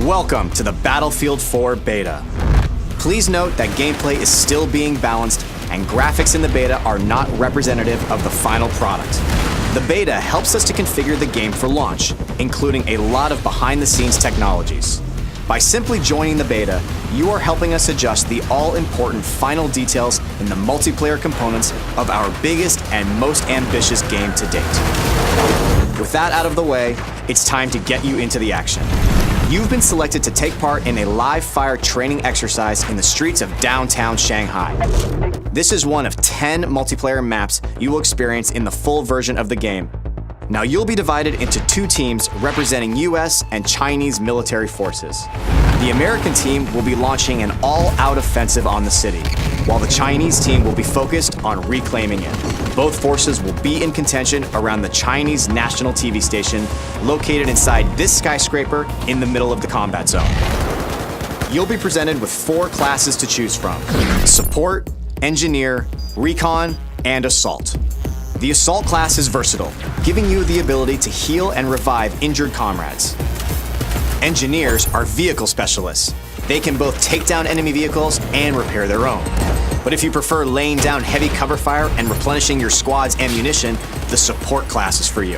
Welcome to the Battlefield 4 beta. Please note that gameplay is still being balanced and graphics in the beta are not representative of the final product. The beta helps us to configure the game for launch, including a lot of behind-the-scenes technologies. By simply joining the beta, you are helping us adjust the all-important final details in the multiplayer components of our biggest and most ambitious game to date. With that out of the way, it's time to get you into the action. You've been selected to take part in a live-fire training exercise in the streets of downtown Shanghai. This is one of 10 multiplayer maps you will experience in the full version of the game. Now you'll be divided into two teams representing US and Chinese military forces. The American team will be launching an all-out offensive on the city, while the Chinese team will be focused on reclaiming it. Both forces will be in contention around the Chinese national TV station located inside this skyscraper in the middle of the combat zone. You'll be presented with 4 classes to choose from: Support, Engineer, Recon, and Assault. The Assault class is versatile, giving you the ability to heal and revive injured comrades. Engineers are vehicle specialists. They can both take down enemy vehicles and repair their own. But if you prefer laying down heavy cover fire and replenishing your squad's ammunition, the Support class is for you.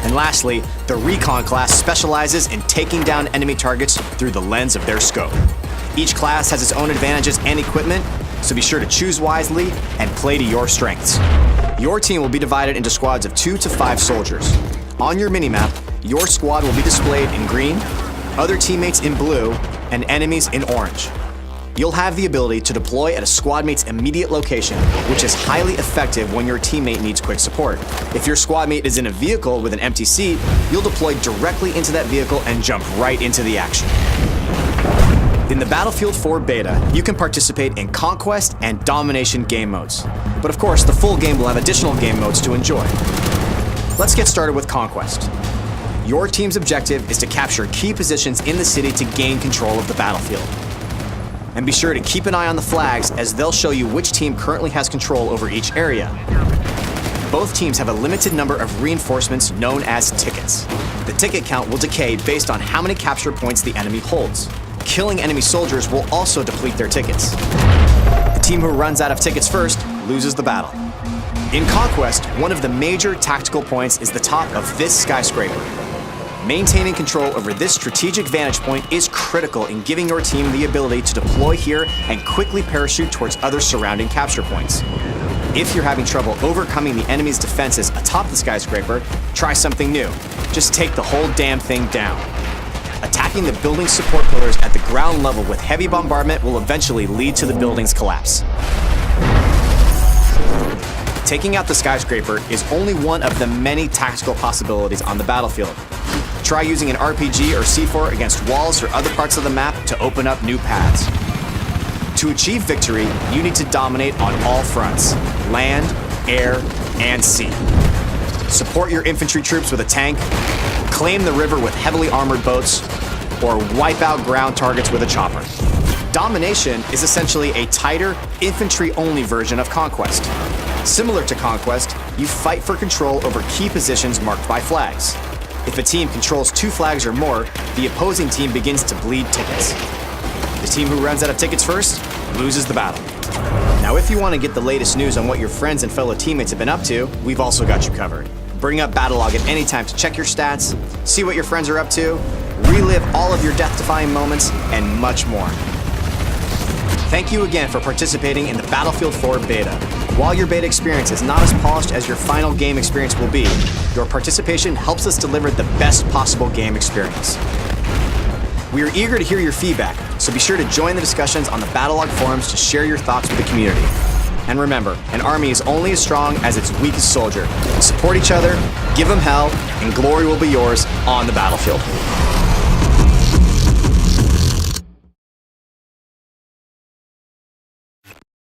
And lastly, the Recon class specializes in taking down enemy targets through the lens of their scope. Each class has its own advantages and equipment, so be sure to choose wisely and play to your strengths. Your team will be divided into squads of 2 to 5 soldiers. On your minimap, your squad will be displayed in green, other teammates in blue, and enemies in orange. You'll have the ability to deploy at a squad mate's immediate location, which is highly effective when your teammate needs quick support. If your squad mate is in a vehicle with an empty seat, you'll deploy directly into that vehicle and jump right into the action. In the Battlefield 4 beta, you can participate in Conquest and Domination game modes. But of course, the full game will have additional game modes to enjoy. Let's get started with Conquest. Your team's objective is to capture key positions in the city to gain control of the battlefield. And be sure to keep an eye on the flags, as they'll show you which team currently has control over each area. Both teams have a limited number of reinforcements known as tickets. The ticket count will decay based on how many capture points the enemy holds. Killing enemy soldiers will also deplete their tickets. The team who runs out of tickets first loses the battle. In Conquest, one of the major tactical points is the top of this skyscraper. Maintaining control over this strategic vantage point is critical in giving your team the ability to deploy here and quickly parachute towards other surrounding capture points. If you're having trouble overcoming the enemy's defenses atop the skyscraper, try something new. Just take the whole damn thing down. Attacking the building's support pillars at the ground level with heavy bombardment will eventually lead to the building's collapse. Taking out the skyscraper is only one of the many tactical possibilities on the battlefield. Try using an RPG or C4 against walls or other parts of the map to open up new paths. To achieve victory, you need to dominate on all fronts: land, air, and sea. Support your infantry troops with a tank, claim the river with heavily armored boats, or wipe out ground targets with a chopper. Domination is essentially a tighter, infantry-only version of Conquest. Similar to Conquest, you fight for control over key positions marked by flags. If a team controls 2 flags or more, the opposing team begins to bleed tickets. The team who runs out of tickets first loses the battle. Now, if you want to get the latest news on what your friends and fellow teammates have been up to, we've also got you covered. Bring up Battlelog at any time to check your stats, see what your friends are up to, relive all of your death-defying moments, and much more. Thank you again for participating in the Battlefield 4 beta. While your beta experience is not as polished as your final game experience will be, your participation helps us deliver the best possible game experience. We are eager to hear your feedback, so be sure to join the discussions on the Battlelog forums to share your thoughts with the community. And remember, an army is only as strong as its weakest soldier. Support each other, give them hell, and glory will be yours on the battlefield.